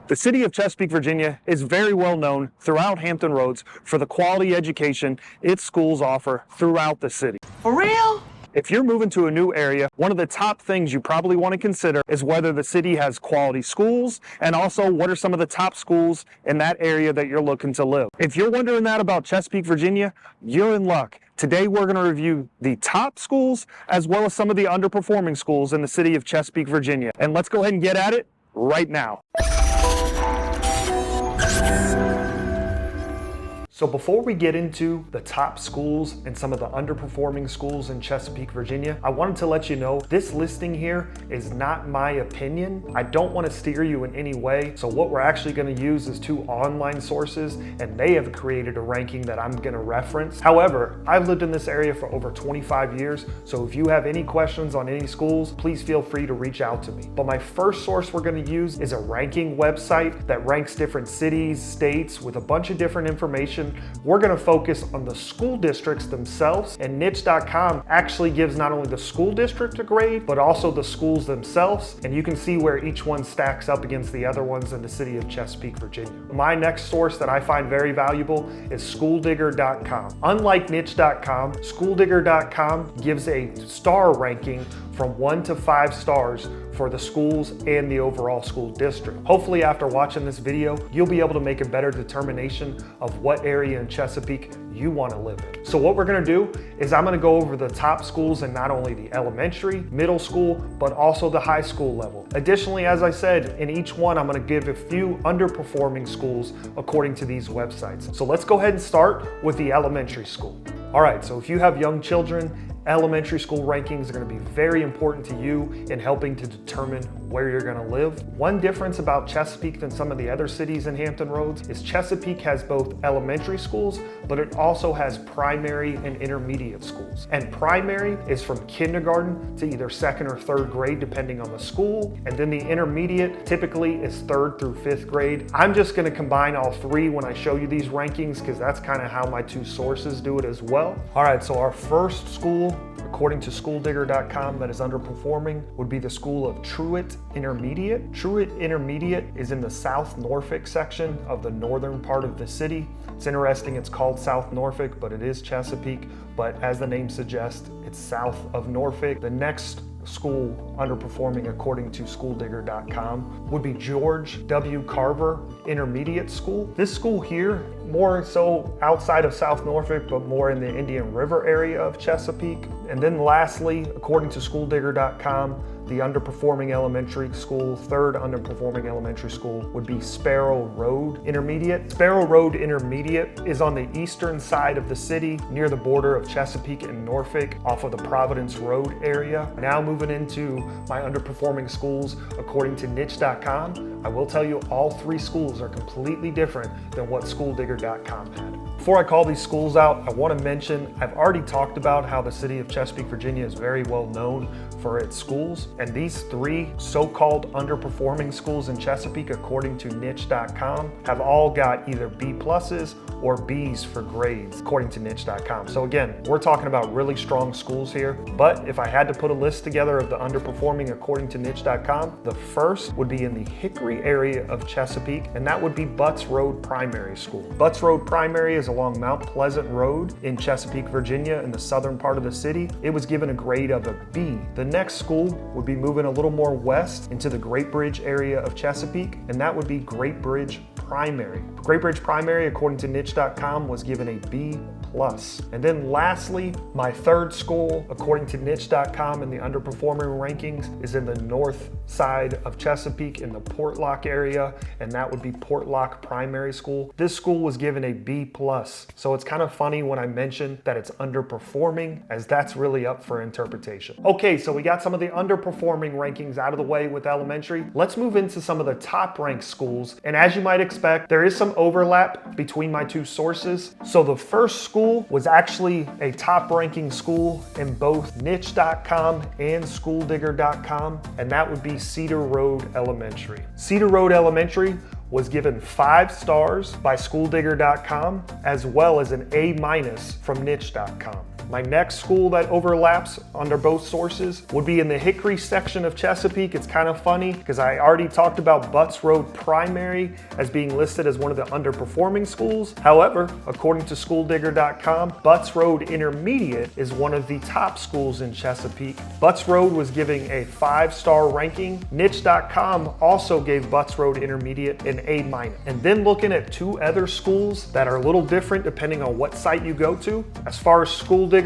The city of Chesapeake, Virginia is very well known throughout Hampton Roads for the quality education its schools offer throughout the city. For real? If you're moving to a new area, one of the top things you probably want to consider is whether the city has quality schools and also what are some of the top schools in that area that you're looking to live. If you're wondering that about Chesapeake, Virginia, you're in luck. Today we're going to review the top schools as well as some of the underperforming schools in the city of Chesapeake, Virginia. And let's go ahead and get at it right now. So before we get into the top schools and some of the underperforming schools in Chesapeake, Virginia, I wanted to let you know this listing here is not my opinion. I don't want to steer you in any way. So what we're actually going to use is two online sources, and they have created a ranking that I'm going to reference. However, I've lived in this area for over 25 years. So if you have any questions on any schools, please feel free to reach out to me. But my first source we're going to use is a ranking website that ranks different cities, states with a bunch of different information. We're going to focus on the school districts themselves, and niche.com actually gives not only the school district a grade, but also the schools themselves, and you can see where each one stacks up against the other ones in the city of Chesapeake, Virginia. My next source that I find very valuable is schooldigger.com. Unlike niche.com, schooldigger.com gives a star ranking from 1 to 5 stars for the schools and the overall school district. Hopefully after watching this video, you'll be able to make a better determination of what area in Chesapeake you want to live in. So what we're going to do is I'm going to go over the top schools in not only the elementary, middle school, but also the high school level. Additionally, as I said, in each one, I'm going to give a few underperforming schools according to these websites. So let's go ahead and start with the elementary school. All right, so if you have young children, elementary school rankings are going to be very important to you in helping to determine where you're going to live. One difference about Chesapeake than some of the other cities in Hampton Roads is Chesapeake has both elementary schools, but it also has primary and intermediate schools. And primary is from kindergarten to either 2nd or 3rd grade, depending on the school. And then the intermediate typically is 3rd through 5th grade. I'm just going to combine all three when I show you these rankings because that's kind of how my two sources do it as well. All right, so our first school, according to schooldigger.com, that is underperforming would be the school of Truett Intermediate. Truett Intermediate is in the South Norfolk section of the northern part of the city. It's interesting, it's called South Norfolk, but it is Chesapeake. But as the name suggests, it's south of Norfolk. The next school underperforming according to schooldigger.com would be George W. Carver Intermediate School. This school here, more so outside of South Norfolk, but more in the Indian River area of Chesapeake. And then lastly, according to schooldigger.com, the underperforming elementary school, third underperforming elementary school would be Sparrow Road Intermediate. Sparrow Road Intermediate is on the eastern side of the city near the border of Chesapeake and Norfolk off of the Providence Road area. Now moving into my underperforming schools according to niche.com, I will tell you all three schools are completely different than what schooldigger.com had. Before I call these schools out, I want to mention I've already talked about how the city of Chesapeake, Virginia is very well known for its schools, and these three so-called underperforming schools in Chesapeake, according to niche.com, have all got either B pluses or Bs for grades, according to niche.com. So again, we're talking about really strong schools here, but if I had to put a list together of the underperforming according to niche.com, the first would be in the Hickory area of Chesapeake, and that would be Butts Road Primary School. Butts Road Primary is along Mount Pleasant Road in Chesapeake, Virginia, in the southern part of the city. It was given a grade of a B. The next school would be moving a little more west into the Great Bridge area of Chesapeake, and that would be Great Bridge Primary. Great Bridge Primary, according to niche.com, was given a B+. And then lastly, my third school, according to niche.com in the underperforming rankings, is in the north side of Chesapeake in the Portlock area, and that would be Portlock Primary School. This school was given a B+. So it's kind of funny when I mention that it's underperforming, as that's really up for interpretation. Okay, so we got some of the underperforming rankings out of the way with elementary. Let's move into some of the top ranked schools. And as you might expect, there is some overlap between my two sources. So the first school was actually a top ranking school in both niche.com and schooldigger.com, and that would be Cedar Road Elementary. Cedar Road Elementary was given 5 stars by schooldigger.com as well as an A- from niche.com. My next school that overlaps under both sources would be in the Hickory section of Chesapeake. It's kind of funny because I already talked about Butts Road Primary as being listed as one of the underperforming schools. However, according to schooldigger.com, Butts Road Intermediate is one of the top schools in Chesapeake. Butts Road was giving a 5-star ranking. Niche.com also gave Butts Road Intermediate an A-. And then looking at 2 other schools that are a little different depending on what site you go to. As far as School Digger,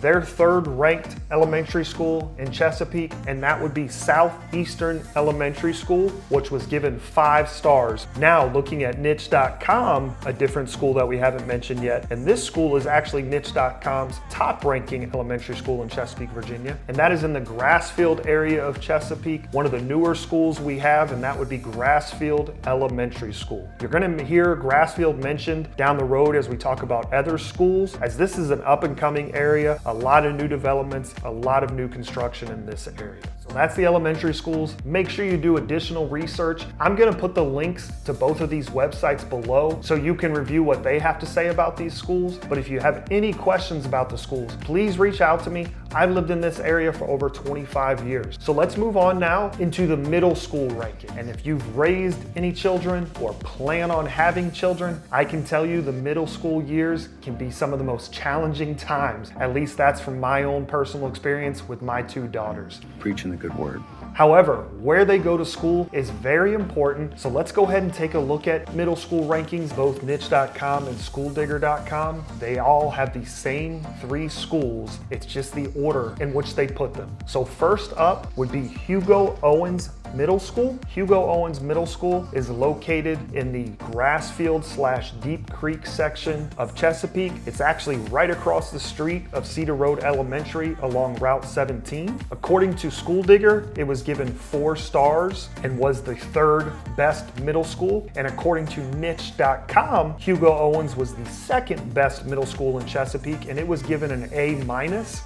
their 3rd ranked elementary school in Chesapeake, and that would be Southeastern Elementary School, which was given 5 stars. Now looking at niche.com, a different school that we haven't mentioned yet, and this school is actually niche.com's top ranking elementary school in Chesapeake, Virginia, and that is in the Grassfield area of Chesapeake, one of the newer schools we have, and that would be Grassfield Elementary School. You're gonna hear Grassfield mentioned down the road as we talk about other schools, as this is an up and coming area, a lot of new developments, a lot of new construction in this area. So that's the elementary schools. Make sure you do additional research. I'm gonna put the links to both of these websites below so you can review what they have to say about these schools. But if you have any questions about the schools, please reach out to me. I've lived in this area for over 25 years. So let's move on now into the middle school ranking. And if you've raised any children or plan on having children, I can tell you the middle school years can be some of the most challenging times. At least that's from my own personal experience with my 2 daughters. Preaching the good word. However, where they go to school is very important. So let's go ahead and take a look at middle school rankings, both niche.com and schooldigger.com. They all have the same 3 schools. It's just the order in which they put them. So first up would be Hugo Owens Middle School. Hugo Owens Middle School is located in the Grassfield/Deep Creek section of Chesapeake. It's actually right across the street of Cedar Road Elementary along Route 17. According to School Digger, it was given 4 stars and was the 3rd best middle school. And according to niche.com, Hugo Owens was the 2nd best middle school in Chesapeake, and it was given an A-.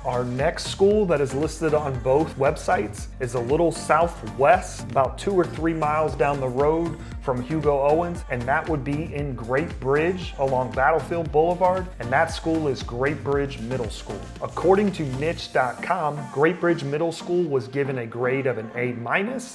Our next school that is listed on both websites is a little southwest, about 2 or 3 miles down the road from Hugo Owens, and that would be in Great Bridge along Battlefield Boulevard, and that school is Great Bridge Middle School. According to niche.com, Great Bridge Middle School was given a grade of an A-.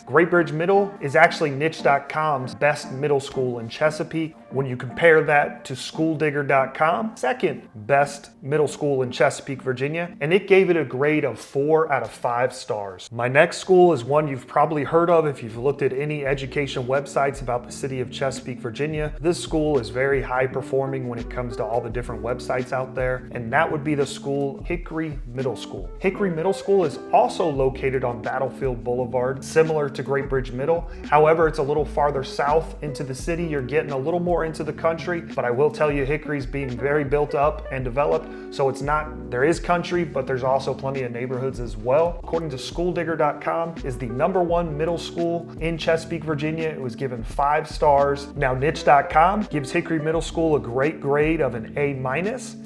Great Bridge Middle is actually niche.com's best middle school in Chesapeake. When you compare that to schooldigger.com, 2nd best middle school in Chesapeake, Virginia, and it gave it a grade of 4 out of 5 stars. My next school is one you've probably heard of if you've looked at any education websites about the city of Chesapeake, Virginia. This school is very high performing when it comes to all the different websites out there, and that would be the school Hickory Middle School. Hickory Middle School is also located on Battlefield Boulevard, similar to Great Bridge Middle. However, it's a little farther south into the city. You're getting a little more into the country, but I will tell you Hickory's being very built up and developed, so it's not, there is country, but there's also plenty of neighborhoods as well. According to schooldigger.com, is the #1 middle school in Chesapeake, Virginia. It was given 5 stars. Now niche.com gives Hickory Middle School a great grade of an A-.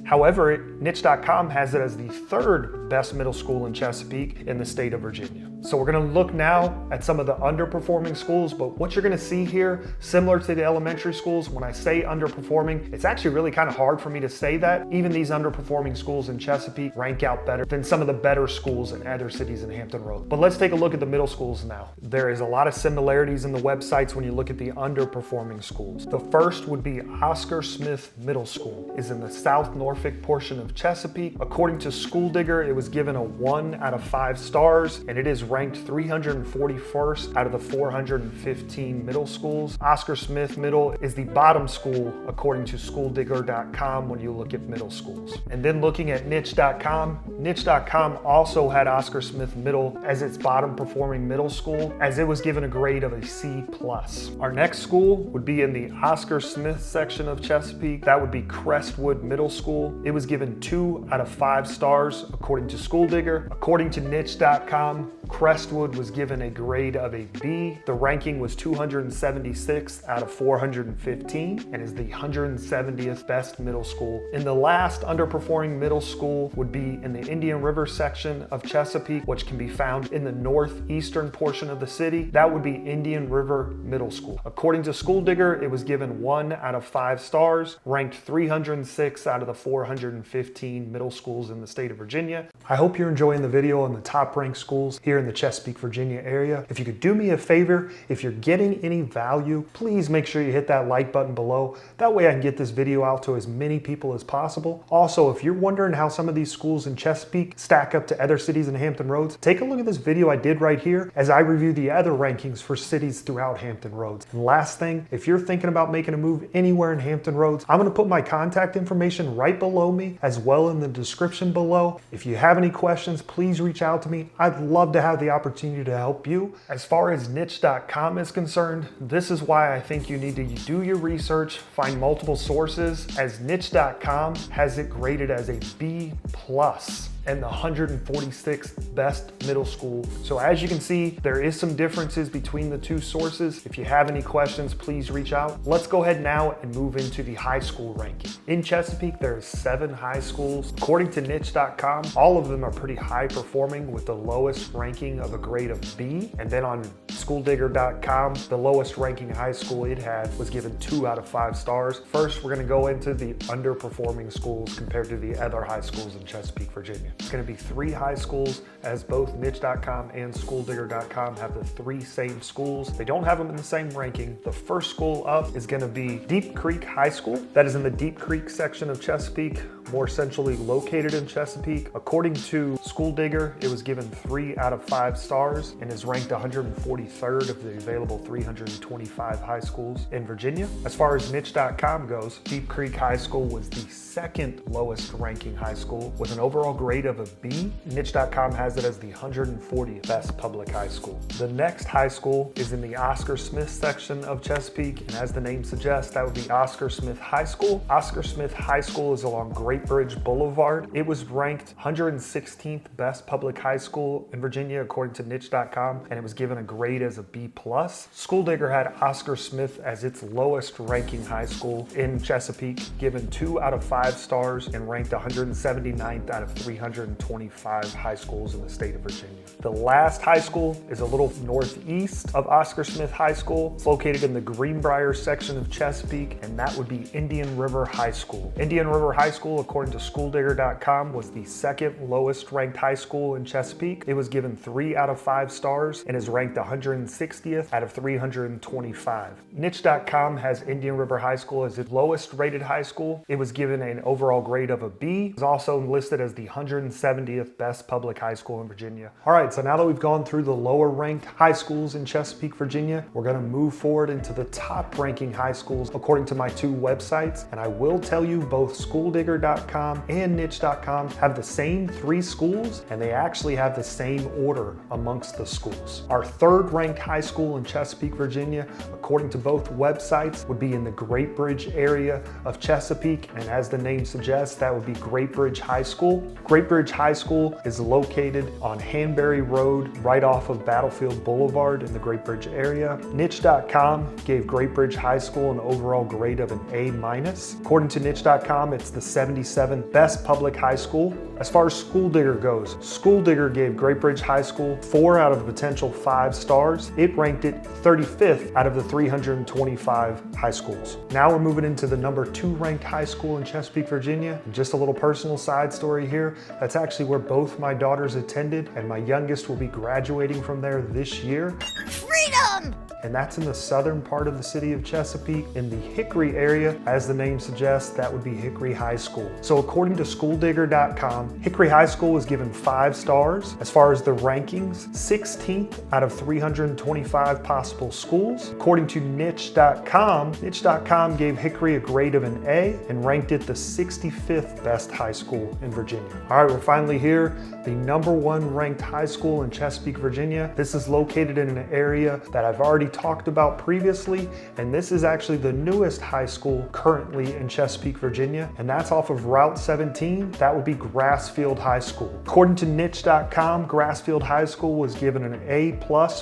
However, niche.com has it as the 3rd best middle school in Chesapeake in the state of Virginia. So we're gonna look now at some of the underperforming schools, but what you're gonna see here, similar to the elementary schools, when I say underperforming, it's actually really kind of hard for me to say that. Even these underperforming schools in Chesapeake rank out better than some of the better schools in other cities in Hampton Roads. But let's take a look at the middle schools now. There is a lot of similarities in the websites when you look at the underperforming schools. The first would be Oscar Smith Middle School, is in the South Norfolk portion of Chesapeake. According to School Digger, it was given a 1 out of 5 stars, and it is ranked 341st out of the 415 middle schools. Oscar Smith Middle is the bottom school according to schooldigger.com when you look at middle schools. And then looking at niche.com, niche.com also had Oscar Smith Middle as its bottom performing middle school, as it was given a grade of a C+. Our next school would be in the Oscar Smith section of Chesapeake. That would be Crestwood Middle School. It was given 2 out of 5 stars according to School Digger. According to niche.com, Crestwood was given a grade of a B. The ranking was 276th out of 415 and is the 170th best middle school. And the last underperforming middle school would be in the Indian River section of Chesapeake, which can be found in the northeastern portion of the city. That would be Indian River Middle School. According to School Digger, it was given 1 out of 5 stars, ranked 306 out of the 415 middle schools in the state of Virginia. I hope you're enjoying the video on the top ranked schools here in the Chesapeake, Virginia area. If you could do me a favor, if you're getting any value, please make sure you hit that like button below. That way I can get this video out to as many people as possible. Also, if you're wondering how some of these schools in Chesapeake stack up to other cities in Hampton Roads, take a look at this video I did right here as I review the other rankings for cities throughout Hampton Roads. And last thing, if you're thinking about making a move anywhere in Hampton Roads, I'm going to put my contact information right below me as well in the description below. If you have any questions, please reach out to me. I'd love to have the opportunity to help you. As far as niche.com is concerned, this is why I think you need to do your research, find multiple sources, as niche.com has it graded as a B+ and the 146th best middle school. So as you can see, there is some differences between the two sources. If you have any questions, please reach out. Let's go ahead now and move into the high school ranking. In Chesapeake, there's 7 high schools. According to niche.com, all of them are pretty high performing with the lowest ranking of a grade of B. And then on schooldigger.com, the lowest ranking high school it had was given 2 out of 5 stars. First, we're gonna go into the underperforming schools compared to the other high schools in Chesapeake, Virginia. It's going to be 3 high schools, as both niche.com and schooldigger.com have the 3 same schools. They don't have them in the same ranking. The first school up is going to be Deep Creek High School. That is in the Deep Creek section of Chesapeake, more centrally located in Chesapeake. According to School Digger, it was given 3 out of 5 stars and is ranked 143rd of the available 325 high schools in Virginia. As far as niche.com goes, Deep Creek High School was the 2nd lowest ranking high school with an overall grade of a B. Niche.com has it as the 140th best public high school. The next high school is in the Oscar Smith section of Chesapeake, and as the name suggests, that would be Oscar Smith High School. Oscar Smith High School is along Great Bridge Boulevard. It was ranked 116th best public high school in Virginia according to niche.com, and it was given a grade as a B+. School Digger had Oscar Smith as its lowest ranking high school in Chesapeake, given 2 out of 5 stars and ranked 179th out of 325 high schools in the state of Virginia. The last high school is a little northeast of Oscar Smith High School. It's located in the Greenbrier section of Chesapeake, and that would be Indian River High School. Indian River High School, according to schooldigger.com, was the 2nd lowest ranked high school in Chesapeake. It was given 3 out of 5 stars and is ranked 160th out of 325. Niche.com has Indian River High School as its lowest rated high school. It was given an overall grade of a B. It was also listed as the 170th best public high school in Virginia. All right, so now that we've gone through the lower ranked high schools in Chesapeake, Virginia, we're gonna move forward into the top ranking high schools according to my 2 websites. And I will tell you both schooldigger.com and niche.com have the same 3 schools, and they actually have the same order amongst the schools. Our 3rd ranked high school in Chesapeake, Virginia, according to both websites, would be in the Great Bridge area of Chesapeake. And as the name suggests, that would be Great Bridge High School. Great Bridge High School is located on Hanbury Road, right off of Battlefield Boulevard in the Great Bridge area. Niche.com gave Great Bridge High School an overall grade of an A-. According to niche.com, it's the 77th best public high school. As far as School Digger goes, School Digger gave Great Bridge High School 4 out of the potential 5 stars. It ranked it 35th out of the 325 high schools. Now we're moving into the number 2 ranked high school in Chesapeake, Virginia. And just a little personal side story here. That's actually where both my daughters attended, and my youngest will be graduating from there this year. Freedom! And that's in the southern part of the city of Chesapeake, in the Hickory area. As the name suggests, that would be Hickory High School. So according to schooldigger.com, Hickory High School was given 5 stars. As far as the rankings, 16th out of 325 possible schools. According to niche.com gave Hickory a grade of an A and ranked it the 65th best high school in Virginia. All right, we're finally here. The #1 ranked high school in Chesapeake, Virginia. This is located in an area that I've already talked about previously, and this is actually the newest high school currently in Chesapeake, Virginia, and that's off of Route 17. That would be Grassfield High School. According to niche.com, Grassfield High School was given an A+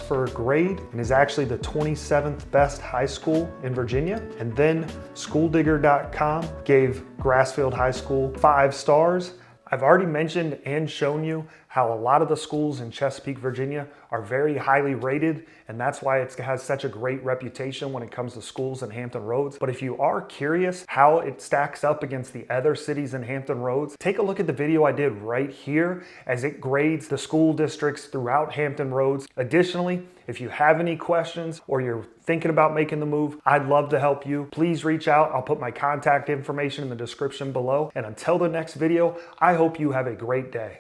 for a grade and is actually the 27th best high school in Virginia. And then schooldigger.com gave Grassfield High School 5 stars. I've already mentioned and shown you how a lot of the schools in Chesapeake, Virginia are very highly rated, and that's why it has such a great reputation when it comes to schools in Hampton Roads. But if you are curious how it stacks up against the other cities in Hampton Roads, take a look at the video I did right here as it grades the school districts throughout Hampton Roads. Additionally, if you have any questions or you're thinking about making the move, I'd love to help you. Please reach out. I'll put my contact information in the description below. And until the next video, I hope you have a great day.